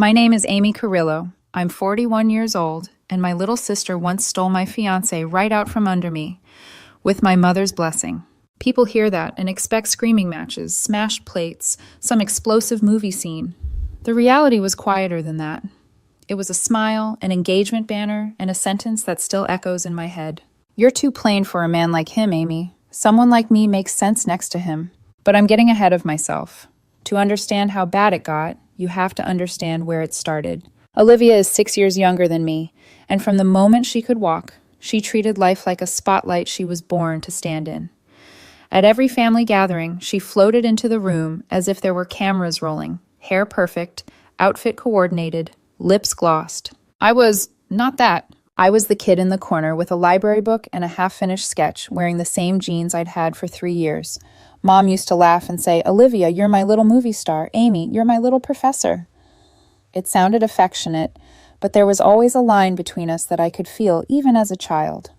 My name is Amy Carrillo. I'm 41 years old, and my little sister once stole my fiancé right out from under me, with my mother's blessing. People hear that and expect screaming matches, smashed plates, some explosive movie scene. The reality was quieter than that. It was a smile, an engagement banner, and a sentence that still echoes in my head. You're too plain for a man like him, Amy. Someone like me makes sense next to him. But I'm getting ahead of myself. To understand how bad it got, you have to understand where it started. Olivia is 6 years younger than me, and from the moment she could walk, she treated life like a spotlight she was born to stand in. At every family gathering, she floated into the room as if there were cameras rolling, hair perfect, outfit coordinated, lips glossed. I was not that. I was the kid in the corner with a library book and a half-finished sketch, wearing the same jeans I'd had for 3 years. Mom used to laugh and say, "Olivia, you're my little movie star. Amy, you're my little professor." It sounded affectionate, but there was always a line between us that I could feel even as a child.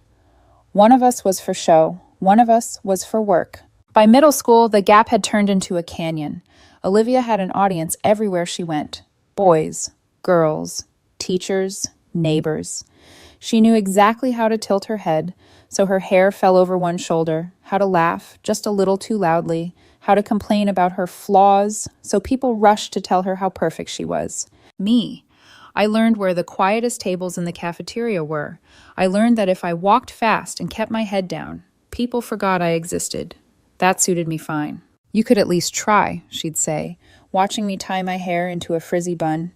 One of us was for show, one of us was for work. By middle school, the gap had turned into a canyon. Olivia had an audience everywhere she went. Boys, girls, teachers, neighbors. She knew exactly how to tilt her head, so her hair fell over one shoulder, how to laugh just a little too loudly, how to complain about her flaws, so people rushed to tell her how perfect she was. Me. I learned where the quietest tables in the cafeteria were. I learned that if I walked fast and kept my head down, people forgot I existed. That suited me fine. "You could at least try," she'd say, watching me tie my hair into a frizzy bun.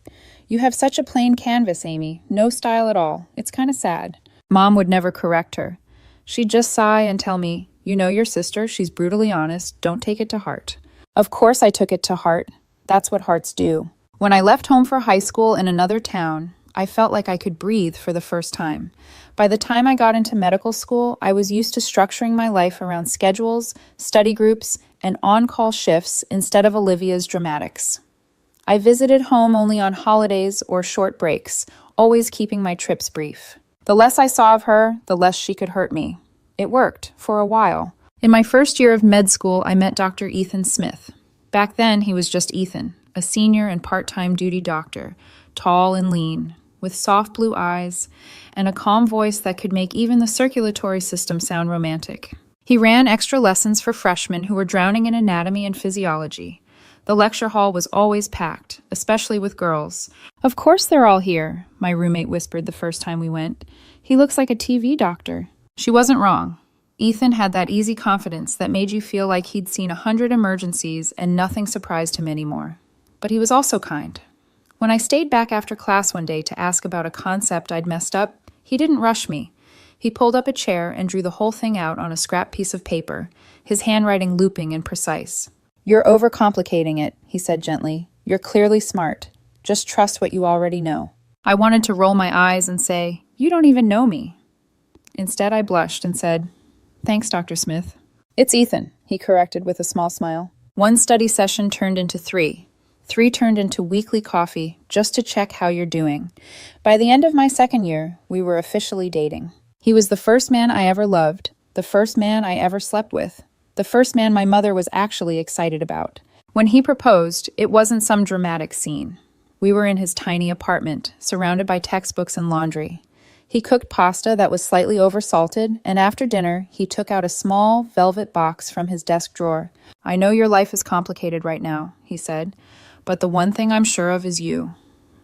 "You have such a plain canvas, Amy. No style at all. It's kind of sad." Mom would never correct her. She'd just sigh and tell me, "You know your sister, she's brutally honest. Don't take it to heart." Of course I took it to heart. That's what hearts do. When I left home for high school in another town, I felt like I could breathe for the first time. By the time I got into medical school, I was used to structuring my life around schedules, study groups, and on-call shifts instead of Olivia's dramatics. I visited home only on holidays or short breaks, always keeping my trips brief. The less I saw of her, the less she could hurt me. It worked, for a while. In my first year of med school, I met Dr. Ethan Smith. Back then, he was just Ethan, a senior and part-time duty doctor, tall and lean, with soft blue eyes and a calm voice that could make even the circulatory system sound romantic. He ran extra lessons for freshmen who were drowning in anatomy and physiology. The lecture hall was always packed, especially with girls. "Of course they're all here," my roommate whispered the first time we went. "He looks like a TV doctor." She wasn't wrong. Ethan had that easy confidence that made you feel like he'd seen 100 emergencies and nothing surprised him anymore. But he was also kind. When I stayed back after class one day to ask about a concept I'd messed up, he didn't rush me. He pulled up a chair and drew the whole thing out on a scrap piece of paper, his handwriting looping and precise. "You're overcomplicating it," he said gently. "You're clearly smart. Just trust what you already know." I wanted to roll my eyes and say, "You don't even know me." Instead, I blushed and said, "Thanks, Dr. Smith." "It's Ethan," he corrected with a small smile. One study session turned into 3. 3 turned into weekly coffee just to check how you're doing. By the end of my second year, we were officially dating. He was the first man I ever loved, the first man I ever slept with, the first man my mother was actually excited about. When he proposed, it wasn't some dramatic scene. We were in his tiny apartment, surrounded by textbooks and laundry. He cooked pasta that was slightly oversalted, and after dinner, he took out a small velvet box from his desk drawer. "I know your life is complicated right now," he said, "but the one thing I'm sure of is you.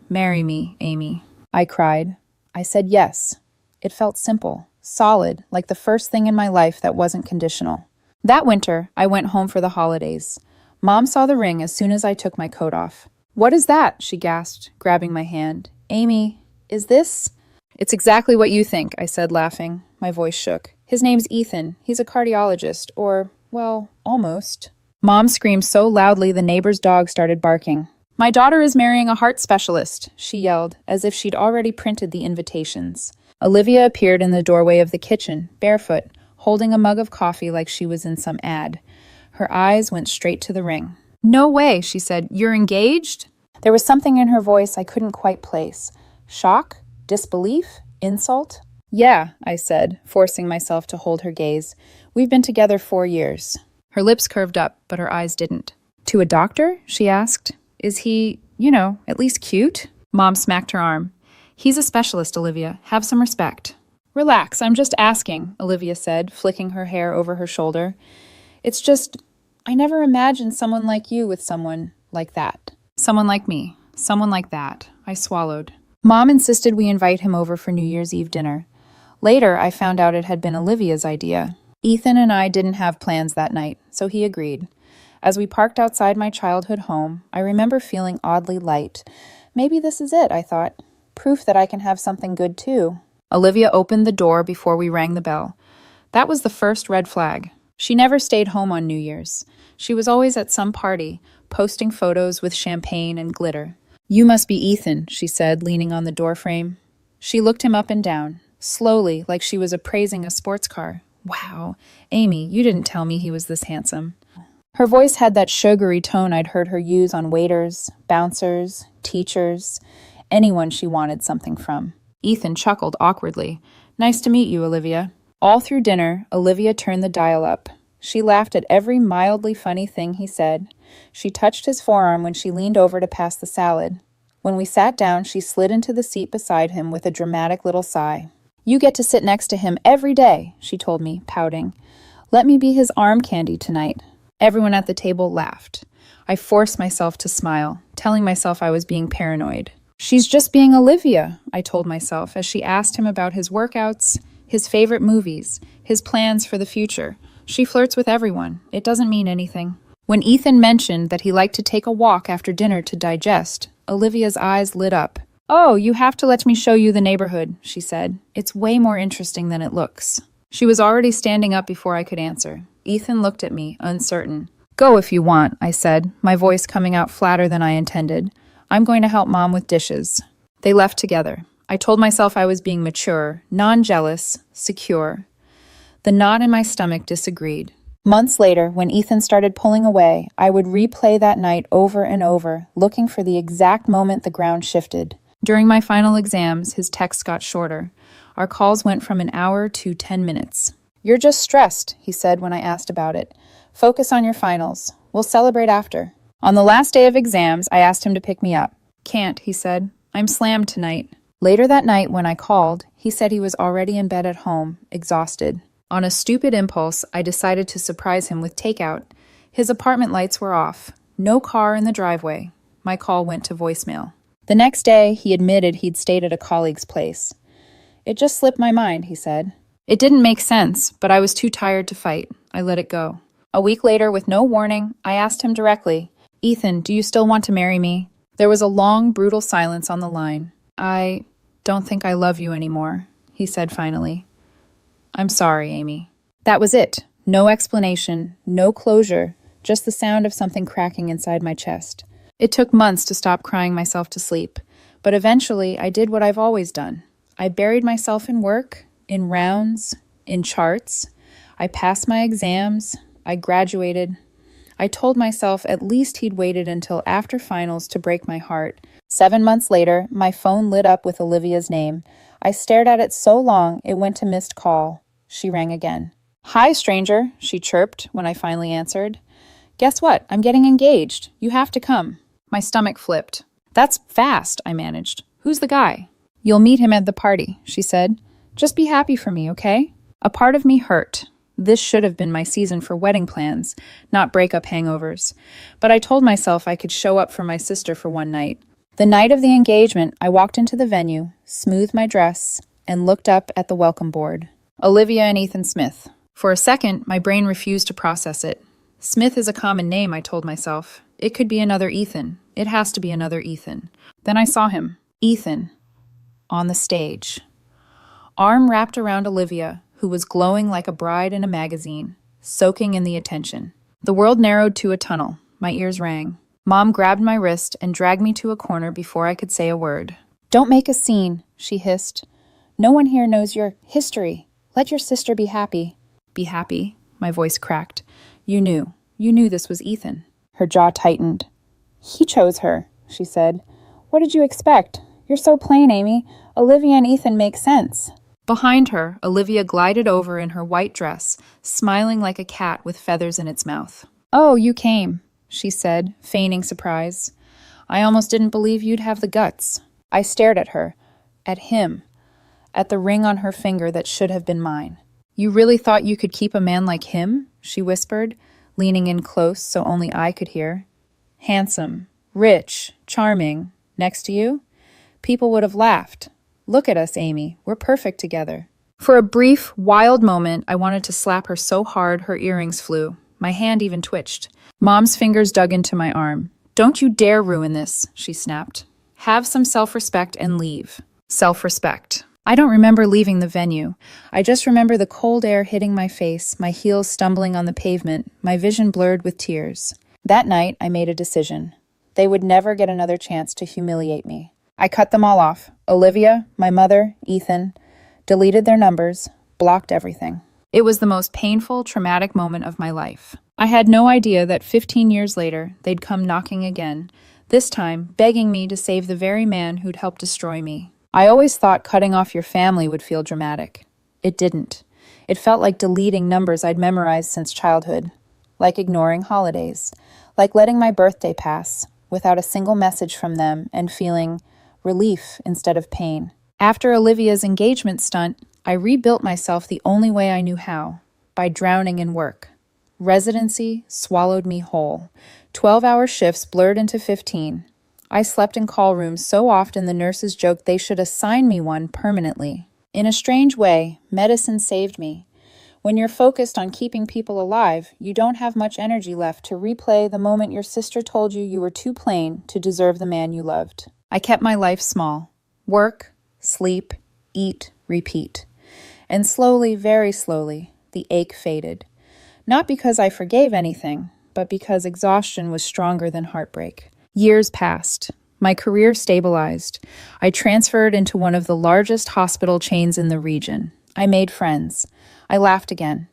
Marry me, Amy." I cried. I said yes. It felt simple, solid, like the first thing in my life that wasn't conditional. That winter, I went home for the holidays. Mom saw the ring as soon as I took my coat off. "What is that?" she gasped, grabbing my hand. "Amy, is this—" "It's exactly what you think," I said, laughing. My voice shook. "His name's Ethan. He's a cardiologist, or, well, almost." Mom screamed so loudly the neighbor's dog started barking. "My daughter is marrying a heart specialist," she yelled, as if she'd already printed the invitations. Olivia appeared in the doorway of the kitchen, barefoot, holding a mug of coffee like she was in some ad. Her eyes went straight to the ring. "No way," she said. "You're engaged?" There was something in her voice I couldn't quite place. Shock? Disbelief? Insult? "Yeah," I said, forcing myself to hold her gaze. "We've been together 4 years. Her lips curved up, but her eyes didn't. "To a doctor?" she asked. "Is he, At least cute. Mom smacked her arm. He's a specialist, Olivia. Have some respect. Relax, I'm just asking, Olivia said, flicking her hair over her shoulder. It's just, I never imagined someone like you with someone like that. Someone like me. Someone like that. I swallowed. Mom insisted we invite him over for New Year's Eve dinner. Later, I found out it had been Olivia's idea. Ethan and I didn't have plans that night, so he agreed. As we parked outside my childhood home, I remember feeling oddly light. Maybe this is it, I thought. Proof that I can have something good too. Olivia opened the door before we rang the bell. That was the first red flag. She never stayed home on New Year's. She was always at some party, posting photos with champagne and glitter. You must be Ethan, she said, leaning on the doorframe. She looked him up and down, slowly, like she was appraising a sports car. Wow, Amy, you didn't tell me he was this handsome. Her voice had that sugary tone I'd heard her use on waiters, bouncers, teachers, anyone she wanted something from. Ethan chuckled awkwardly. Nice to meet you, Olivia. All through dinner, Olivia turned the dial up. She laughed at every mildly funny thing he said. She touched his forearm when she leaned over to pass the salad. When we sat down, she slid into the seat beside him with a dramatic little sigh. You get to sit next to him every day, she told me, pouting. Let me be his arm candy tonight. Everyone at the table laughed. I forced myself to smile, telling myself I was being paranoid. She's just being Olivia, I told myself as she asked him about his workouts, his favorite movies, his plans for the future. She flirts with everyone. It doesn't mean anything. When Ethan mentioned that he liked to take a walk after dinner to digest, Olivia's eyes lit up. Oh, you have to let me show you the neighborhood, she said. It's way more interesting than it looks. She was already standing up before I could answer. Ethan looked at me, uncertain. Go if you want, I said, my voice coming out flatter than I intended. I'm going to help Mom with dishes. They left together. I told myself I was being mature, non-jealous, secure. The knot in my stomach disagreed. Months later, when Ethan started pulling away, I would replay that night over and over, looking for the exact moment the ground shifted. During my final exams, his texts got shorter. Our calls went from an hour to 10 minutes. You're just stressed, he said when I asked about it. Focus on your finals. We'll celebrate after. On the last day of exams, I asked him to pick me up. Can't, he said. I'm slammed tonight. Later that night, when I called, he said he was already in bed at home, exhausted. On a stupid impulse, I decided to surprise him with takeout. His apartment lights were off. No car in the driveway. My call went to voicemail. The next day, he admitted he'd stayed at a colleague's place. It just slipped my mind, he said. It didn't make sense, but I was too tired to fight. I let it go. A week later, with no warning, I asked him directly, Ethan, do you still want to marry me? There was a long, brutal silence on the line. I don't think I love you anymore, he said finally. I'm sorry, Amy. That was it. No explanation, no closure, just the sound of something cracking inside my chest. It took months to stop crying myself to sleep, but eventually I did what I've always done. I buried myself in work, in rounds, in charts. I passed my exams. I graduated. I told myself at least he'd waited until after finals to break my heart. 7 months later, my phone lit up with Olivia's name. I stared at it so long it went to missed call. She rang again. Hi, stranger, she chirped when I finally answered. Guess what? I'm getting engaged. You have to come. My stomach flipped. That's fast, I managed. Who's the guy? You'll meet him at the party, she said. Just be happy for me, okay? A part of me hurt. This should have been my season for wedding plans, not breakup hangovers. But I told myself I could show up for my sister for one night. The night of the engagement, I walked into the venue, smoothed my dress, and looked up at the welcome board. Olivia and Ethan Smith. For a second, my brain refused to process it. Smith is a common name, I told myself. It could be another Ethan. It has to be another Ethan. Then I saw him. Ethan. On the stage. Arm wrapped around Olivia, who was glowing like a bride in a magazine, soaking in the attention. The world narrowed to a tunnel. My ears rang. Mom grabbed my wrist and dragged me to a corner before I could say a word. Don't make a scene, she hissed. No one here knows your history. Let your sister be happy. Be happy? My voice cracked. You knew this was Ethan. Her jaw tightened. He chose her, she said. What did you expect? You're so plain, Amy. Olivia and Ethan make sense. Behind her, Olivia glided over in her white dress, smiling like a cat with feathers in its mouth. Oh, you came, she said, feigning surprise. I almost didn't believe you'd have the guts. I stared at her, at him, at the ring on her finger that should have been mine. You really thought you could keep a man like him? She whispered, leaning in close so only I could hear. Handsome, rich, charming, next to you? People would have laughed. Look at us, Amy. We're perfect together. For a brief, wild moment, I wanted to slap her so hard her earrings flew. My hand even twitched. Mom's fingers dug into my arm. Don't you dare ruin this, she snapped. Have some self-respect and leave. Self-respect. I don't remember leaving the venue. I just remember the cold air hitting my face, my heels stumbling on the pavement, my vision blurred with tears. That night, I made a decision. They would never get another chance to humiliate me. I cut them all off. Olivia, my mother, Ethan, deleted their numbers, blocked everything. It was the most painful, traumatic moment of my life. I had no idea that 15 years later, they'd come knocking again, this time begging me to save the very man who'd helped destroy me. I always thought cutting off your family would feel dramatic. It didn't. It felt like deleting numbers I'd memorized since childhood, like ignoring holidays, like letting my birthday pass without a single message from them and feeling relief instead of pain. After Olivia's engagement stunt, I rebuilt myself the only way I knew how, by drowning in work. Residency swallowed me whole. 12-hour shifts blurred into 15. I slept in call rooms so often the nurses joked they should assign me one permanently. In a strange way, medicine saved me. When you're focused on keeping people alive, you don't have much energy left to replay the moment your sister told you you were too plain to deserve the man you loved. I kept my life small. Work, sleep, eat, repeat. And slowly, very slowly, the ache faded. Not because I forgave anything, but because exhaustion was stronger than heartbreak. Years passed. My career stabilized. I transferred into one of the largest hospital chains in the region. I made friends. I laughed again.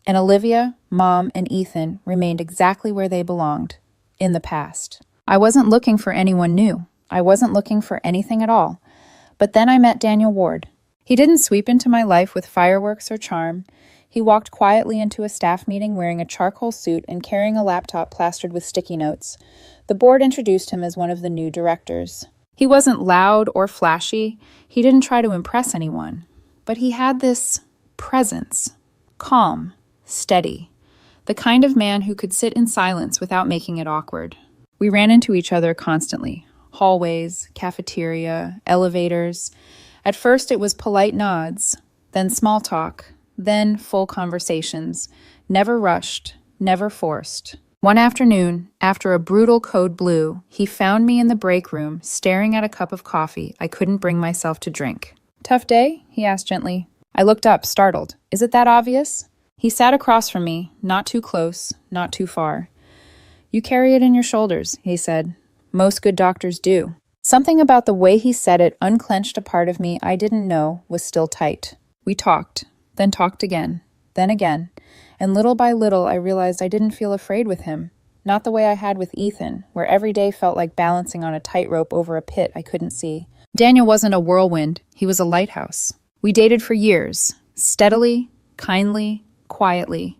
And Olivia, Mom, and Ethan remained exactly where they belonged, in the past. I wasn't looking for anyone new. I wasn't looking for anything at all. But then I met Daniel Ward. He didn't sweep into my life with fireworks or charm. He walked quietly into a staff meeting wearing a charcoal suit and carrying a laptop plastered with sticky notes. The board introduced him as one of the new directors. He wasn't loud or flashy. He didn't try to impress anyone. But he had this presence. Calm, steady. The kind of man who could sit in silence without making it awkward. We ran into each other constantly. Hallways, cafeteria, elevators. At first it was polite nods, then small talk, then full conversations. Never rushed, never forced. One afternoon, after a brutal code blue, he found me in the break room, staring at a cup of coffee I couldn't bring myself to drink. Tough day? He asked gently. I looked up, startled. Is it that obvious? He sat across from me, not too close, not too far. You carry it in your shoulders, he said. Most good doctors do. Something about the way he said it unclenched a part of me I didn't know was still tight. We talked, then talked again, then again. And little by little, I realized I didn't feel afraid with him. Not the way I had with Ethan, where every day felt like balancing on a tightrope over a pit I couldn't see. Daniel wasn't a whirlwind. He was a lighthouse. We dated for years, steadily, kindly, quietly.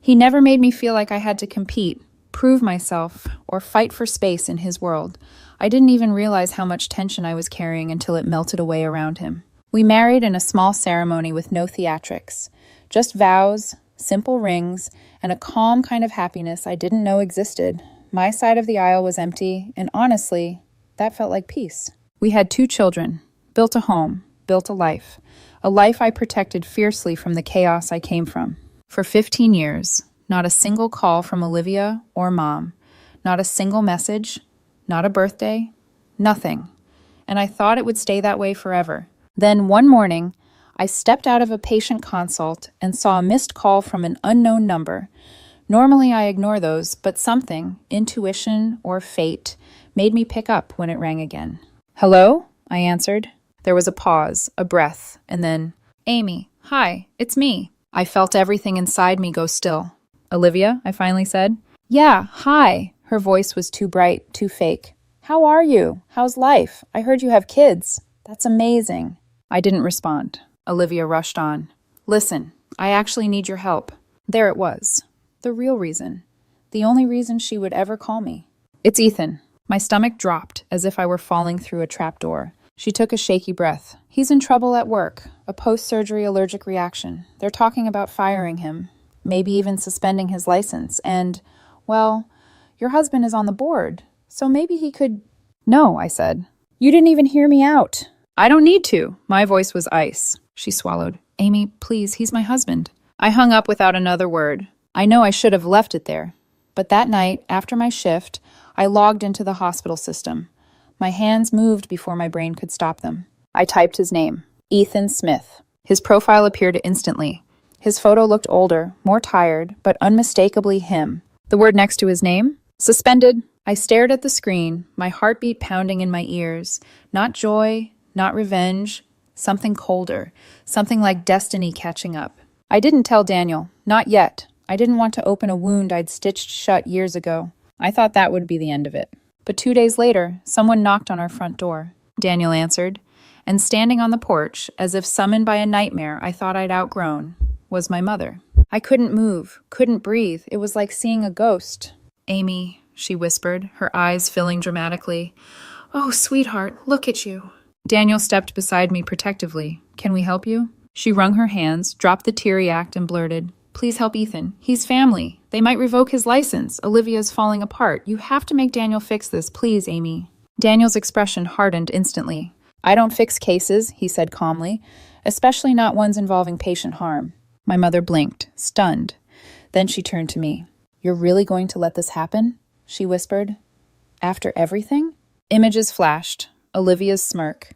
He never made me feel like I had to compete, prove myself, or fight for space in his world. I didn't even realize how much tension I was carrying until it melted away around him. We married in a small ceremony with no theatrics. Just vows, simple rings, and a calm kind of happiness I didn't know existed. My side of the aisle was empty, and honestly, that felt like peace. We had 2 children, built a home, built a life I protected fiercely from the chaos I came from. For 15 years, not a single call from Olivia or Mom, not a single message, not a birthday, nothing. And I thought it would stay that way forever. Then one morning, I stepped out of a patient consult and saw a missed call from an unknown number. Normally I ignore those, but something, intuition or fate, made me pick up when it rang again. Hello? I answered. There was a pause, a breath, and then, Amy, hi, it's me. I felt everything inside me go still. Olivia, I finally said. Yeah, hi. Her voice was too bright, too fake. How are you? How's life? I heard you have kids. That's amazing. I didn't respond. Olivia rushed on. Listen, I actually need your help. There it was. The real reason. The only reason she would ever call me. It's Ethan. My stomach dropped as if I were falling through a trapdoor. She took a shaky breath. He's in trouble at work, a post-surgery allergic reaction. They're talking about firing him, maybe even suspending his license. And, well, your husband is on the board, so maybe he could... No, I said. You didn't even hear me out. I don't need to. My voice was ice. She swallowed. Amy, please, he's my husband. I hung up without another word. I know I should have left it there. But that night, after my shift, I logged into the hospital system. My hands moved before my brain could stop them. I typed his name, Ethan Smith. His profile appeared instantly. His photo looked older, more tired, but unmistakably him. The word next to his name? Suspended. I stared at the screen, my heartbeat pounding in my ears. Not joy, not revenge, something colder, something like destiny catching up. I didn't tell Daniel, not yet. I didn't want to open a wound I'd stitched shut years ago. I thought that would be the end of it. But 2 days later, someone knocked on our front door. Daniel answered, and standing on the porch, as if summoned by a nightmare I thought I'd outgrown, was my mother. I couldn't move, couldn't breathe. It was like seeing a ghost. Amy, she whispered, her eyes filling dramatically. Oh, sweetheart, look at you. Daniel stepped beside me protectively. Can we help you? She wrung her hands, dropped the teary act, and blurted, Please help Ethan. He's family. They might revoke his license. Olivia's falling apart. You have to make Daniel fix this, please, Amy. Daniel's expression hardened instantly. I don't fix cases, he said calmly, especially not ones involving patient harm. My mother blinked, stunned. Then she turned to me. You're really going to let this happen? She whispered. After everything? Images flashed. Olivia's smirk.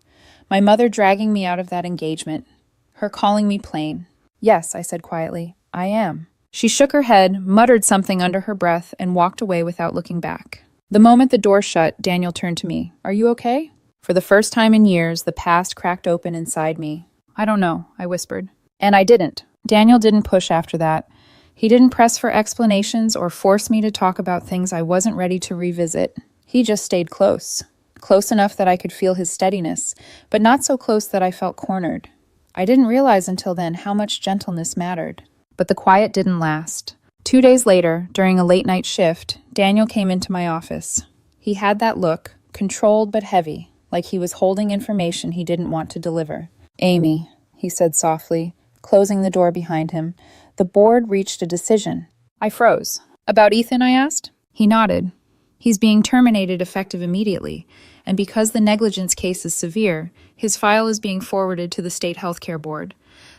My mother dragging me out of that engagement. Her calling me plain. Yes, I said quietly. I am. She shook her head, muttered something under her breath, and walked away without looking back. The moment the door shut, Daniel turned to me. Are you okay? For the first time in years, the past cracked open inside me. I don't know, I whispered. And I didn't. Daniel didn't push after that. He didn't press for explanations or force me to talk about things I wasn't ready to revisit. He just stayed close. Close enough that I could feel his steadiness, but not so close that I felt cornered. I didn't realize until then how much gentleness mattered. But the quiet didn't last. 2 days later, during a late-night shift, Daniel came into my office. He had that look, controlled but heavy, like he was holding information he didn't want to deliver. Amy, he said softly, closing the door behind him, the board reached a decision. I froze. About Ethan, I asked. He nodded. He's being terminated effective immediately, and because the negligence case is severe, his file is being forwarded to the state healthcare board.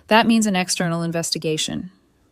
That means an external investigation.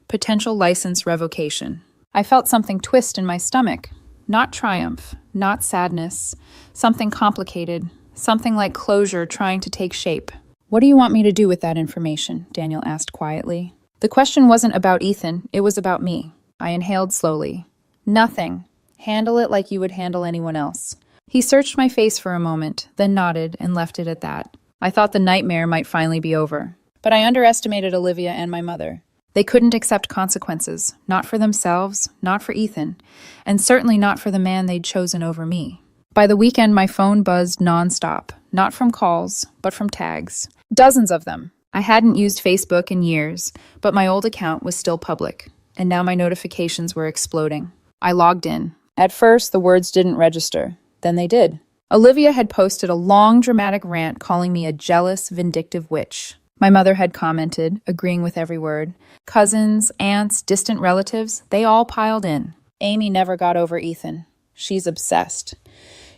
Potential license revocation. I felt something twist in my stomach. Not triumph, not sadness. Something complicated. Something like closure trying to take shape. What do you want me to do with that information? Daniel asked quietly. The question wasn't about Ethan, it was about me. I inhaled slowly. Nothing. Handle it like you would handle anyone else. He searched my face for a moment, then nodded and left it at that. I thought the nightmare might finally be over. But I underestimated Olivia and my mother. They couldn't accept consequences, not for themselves, not for Ethan, and certainly not for the man they'd chosen over me. By the weekend, my phone buzzed nonstop, not from calls, but from tags. Dozens of them. I hadn't used Facebook in years, but my old account was still public, and now my notifications were exploding. I logged in. At first, the words didn't register. Then they did. Olivia had posted a long, dramatic rant calling me a jealous, vindictive witch. My mother had commented, agreeing with every word. Cousins, aunts, distant relatives, they all piled in. Amy never got over Ethan. She's obsessed.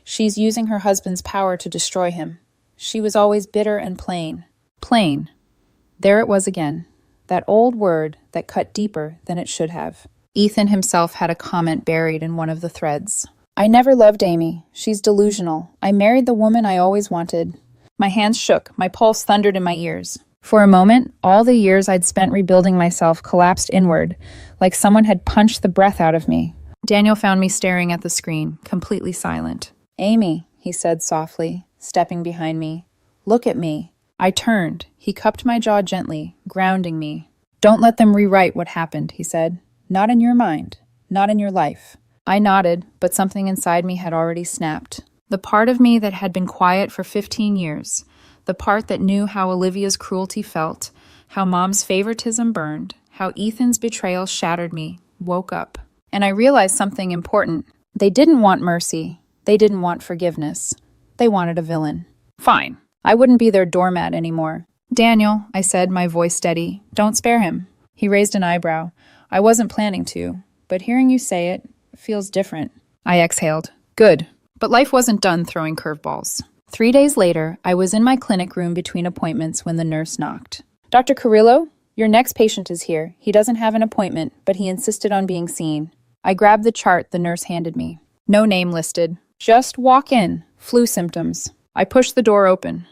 She's using her husband's power to destroy him. She was always bitter and plain. Plain. There it was again. That old word that cut deeper than it should have. Ethan himself had a comment buried in one of the threads. I never loved Amy. She's delusional. I married the woman I always wanted. My hands shook. My pulse thundered in my ears. For a moment, all the years I'd spent rebuilding myself collapsed inward, like someone had punched the breath out of me. Daniel found me staring at the screen, completely silent. Amy, he said softly, stepping behind me. Look at me. I turned. He cupped my jaw gently, grounding me. Don't let them rewrite what happened, he said. Not in your mind. Not in your life. I nodded, but something inside me had already snapped. The part of me that had been quiet for 15 years, the part that knew how Olivia's cruelty felt, how Mom's favoritism burned, how Ethan's betrayal shattered me, woke up. And I realized something important. They didn't want mercy. They didn't want forgiveness. They wanted a villain. Fine. I wouldn't be their doormat anymore. Daniel, I said, my voice steady, don't spare him. He raised an eyebrow. I wasn't planning to, but hearing you say it feels different. I exhaled. Good. But life wasn't done throwing curveballs. 3 days later, I was in my clinic room between appointments when the nurse knocked. Dr. Carrillo, your next patient is here. He doesn't have an appointment, but he insisted on being seen. I grabbed the chart the nurse handed me. No name listed. Just walk in. Flu symptoms. I pushed the door open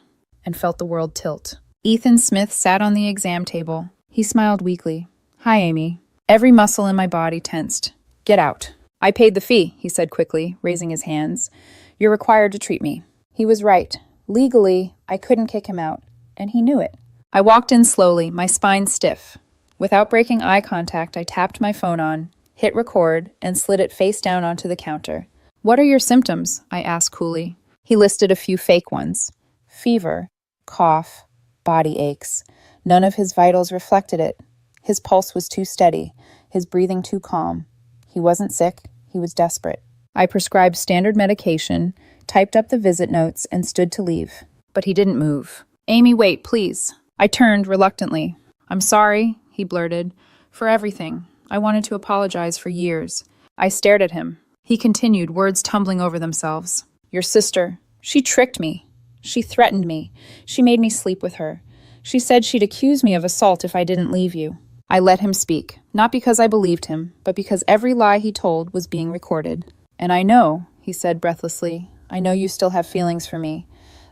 and felt the world tilt. Ethan Smith sat on the exam table. He smiled weakly. Hi, Amy. Every muscle in my body tensed. Get out. I paid the fee, he said quickly, raising his hands. You're required to treat me. He was right. Legally, I couldn't kick him out, and he knew it. I walked in slowly, my spine stiff. Without breaking eye contact, I tapped my phone on, hit record, and slid it face down onto the counter. What are your symptoms? I asked coolly. He listed a few fake ones. Fever, cough, body aches. None of his vitals reflected it. His pulse was too steady, his breathing too calm. He wasn't sick, he was desperate. I prescribed standard medication, typed up the visit notes, and stood to leave. But he didn't move. Amy, wait, please. I turned reluctantly. I'm sorry, he blurted, for everything. I wanted to apologize for years. I stared at him. He continued, words tumbling over themselves. Your sister, she tricked me. She threatened me. She made me sleep with her. She said she'd accuse me of assault if I didn't leave you. I let him speak, not because I believed him, but because every lie he told was being recorded. And I know, he said breathlessly, I know you still have feelings for me.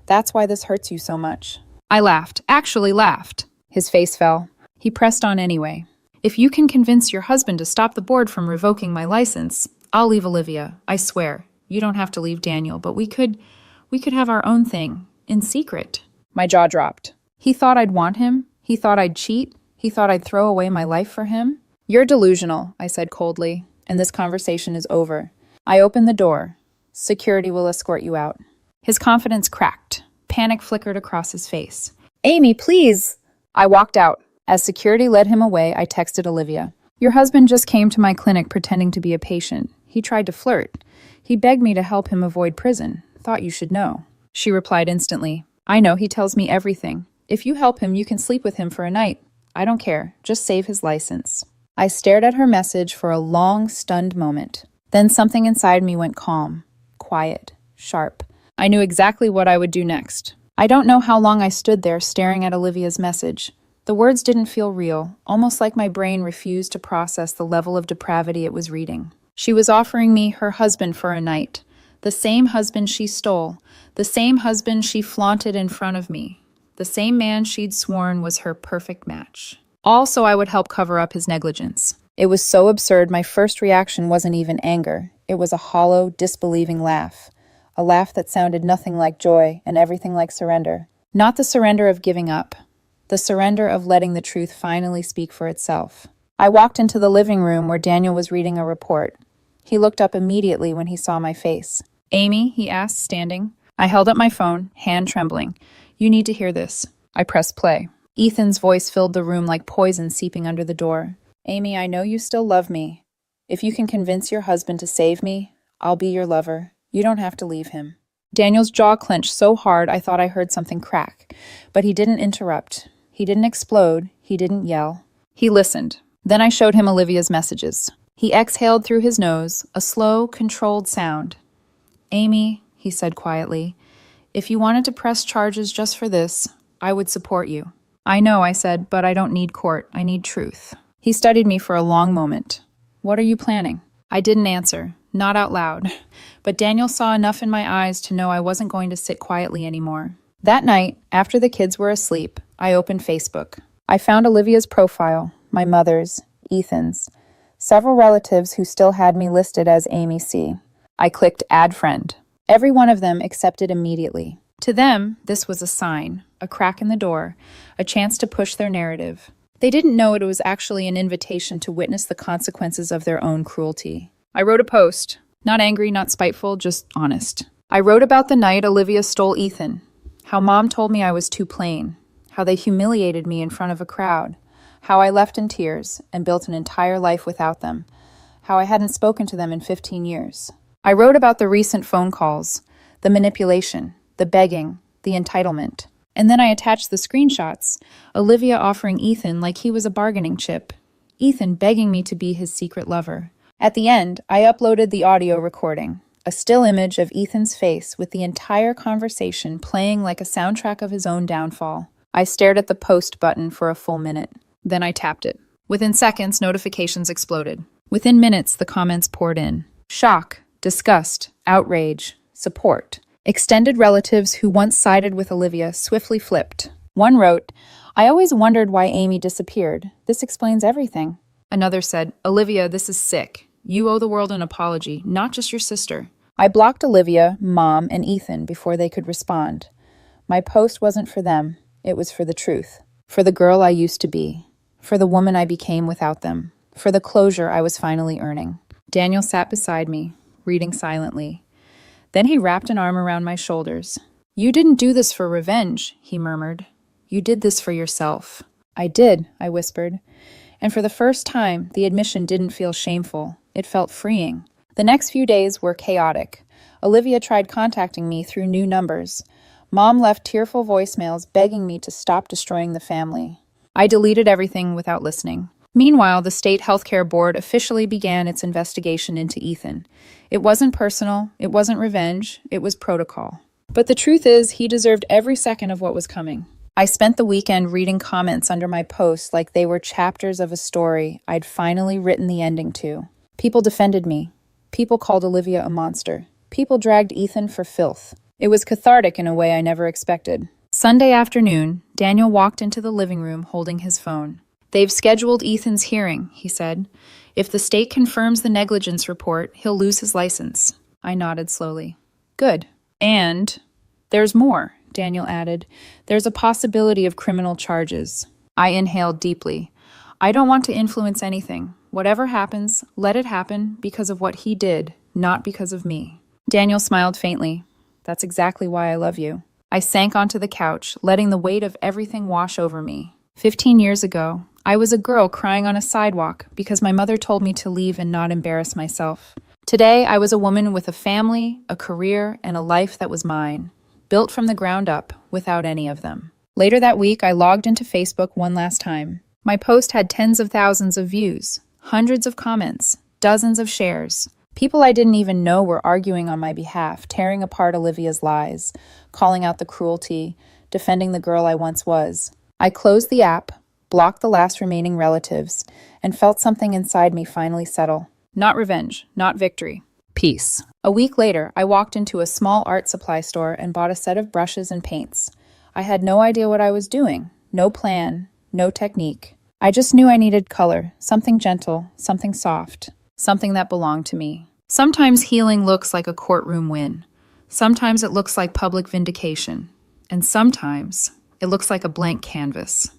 That's why this hurts you so much. I laughed, actually laughed. His face fell. He pressed on anyway. If you can convince your husband to stop the board from revoking my license, I'll leave Olivia, I swear. You don't have to leave Daniel, but we could have our own thing, in secret. My jaw dropped. He thought I'd want him? He thought I'd cheat? He thought I'd throw away my life for him? You're delusional, I said coldly, and this conversation is over. I opened the door. Security will escort you out. His confidence cracked. Panic flickered across his face. Amy, please! I walked out. As security led him away, I texted Olivia. Your husband just came to my clinic pretending to be a patient. He tried to flirt. He begged me to help him avoid prison. Thought you should know. She replied instantly. I know, he tells me everything. If you help him, you can sleep with him for a night. I don't care. Just save his license. I stared at her message for a long, stunned moment. Then something inside me went calm, quiet, sharp. I knew exactly what I would do next. I don't know how long I stood there staring at Olivia's message. The words didn't feel real, almost like my brain refused to process the level of depravity it was reading. She was offering me her husband for a night. The same husband she stole. The same husband she flaunted in front of me. The same man she'd sworn was her perfect match. Also, I would help cover up his negligence. It was so absurd, my first reaction wasn't even anger. It was a hollow, disbelieving laugh. A laugh that sounded nothing like joy and everything like surrender. Not the surrender of giving up. The surrender of letting the truth finally speak for itself. I walked into the living room where Daniel was reading a report. He looked up immediately when he saw my face. Amy, he asked, standing. I held up my phone, hand trembling. You need to hear this. I pressed play. Ethan's voice filled the room like poison seeping under the door. Amy, I know you still love me. If you can convince your husband to save me, I'll be your lover. You don't have to leave him. Daniel's jaw clenched so hard I thought I heard something crack. But he didn't interrupt. He didn't explode. He didn't yell. He listened. Then I showed him Olivia's messages. He exhaled through his nose, a slow, controlled sound. Amy, he said quietly, if you wanted to press charges just for this, I would support you. I know, I said, but I don't need court. I need truth. He studied me for a long moment. What are you planning? I didn't answer, not out loud, but Daniel saw enough in my eyes to know I wasn't going to sit quietly anymore. That night, after the kids were asleep, I opened Facebook. I found Olivia's profile, my mother's, Ethan's, several relatives who still had me listed as Amy C. I clicked Add Friend. Every one of them accepted immediately. To them, this was a sign, a crack in the door, a chance to push their narrative. They didn't know it was actually an invitation to witness the consequences of their own cruelty. I wrote a post, not angry, not spiteful, just honest. I wrote about the night Olivia stole Ethan, how Mom told me I was too plain, how they humiliated me in front of a crowd, how I left in tears and built an entire life without them, how I hadn't spoken to them in 15 years. I wrote about the recent phone calls, the manipulation, the begging, the entitlement. And then I attached the screenshots, Olivia offering Ethan like he was a bargaining chip, Ethan begging me to be his secret lover. At the end, I uploaded the audio recording, a still image of Ethan's face with the entire conversation playing like a soundtrack of his own downfall. I stared at the post button for a full minute. Then I tapped it. Within seconds, notifications exploded. Within minutes, the comments poured in. Shock, disgust, outrage, support. Extended relatives who once sided with Olivia swiftly flipped. One wrote, "I always wondered why Amy disappeared. This explains everything." Another said, "Olivia, this is sick. You owe the world an apology, not just your sister." I blocked Olivia, Mom, and Ethan before they could respond. My post wasn't for them. It was for the truth. For the girl I used to be. For the woman I became without them. For the closure I was finally earning. Daniel sat beside me, reading silently. Then he wrapped an arm around my shoulders. "You didn't do this for revenge," he murmured. "You did this for yourself." "I did," I whispered. And for the first time, the admission didn't feel shameful. It felt freeing. The next few days were chaotic. Olivia tried contacting me through new numbers. Mom left tearful voicemails begging me to stop destroying the family. I deleted everything without listening. Meanwhile, the state healthcare board officially began its investigation into Ethan. It wasn't personal, it wasn't revenge, it was protocol. But the truth is, he deserved every second of what was coming. I spent the weekend reading comments under my posts like they were chapters of a story I'd finally written the ending to. People defended me. People called Olivia a monster. People dragged Ethan for filth. It was cathartic in a way I never expected. Sunday afternoon, Daniel walked into the living room holding his phone. "They've scheduled Ethan's hearing," he said. "If the state confirms the negligence report, he'll lose his license." I nodded slowly. "Good. And there's more," Daniel added. "There's a possibility of criminal charges." I inhaled deeply. I don't want to influence anything. Whatever happens, let it happen because of what he did, not because of me. Daniel smiled faintly. "That's exactly why I love you." I sank onto the couch, letting the weight of everything wash over me. 15 years ago, I was a girl crying on a sidewalk because my mother told me to leave and not embarrass myself. Today, I was a woman with a family, a career, and a life that was mine, built from the ground up, without any of them. Later that week, I logged into Facebook one last time. My post had tens of thousands of views, hundreds of comments, dozens of shares. People I didn't even know were arguing on my behalf, tearing apart Olivia's lies, calling out the cruelty, defending the girl I once was. I closed the app, blocked the last remaining relatives, and felt something inside me finally settle. Not revenge, not victory. Peace. A week later, I walked into a small art supply store and bought a set of brushes and paints. I had no idea what I was doing, no plan, no technique. I just knew I needed color, something gentle, something soft, something that belonged to me. Sometimes healing looks like a courtroom win. Sometimes it looks like public vindication. And sometimes it looks like a blank canvas.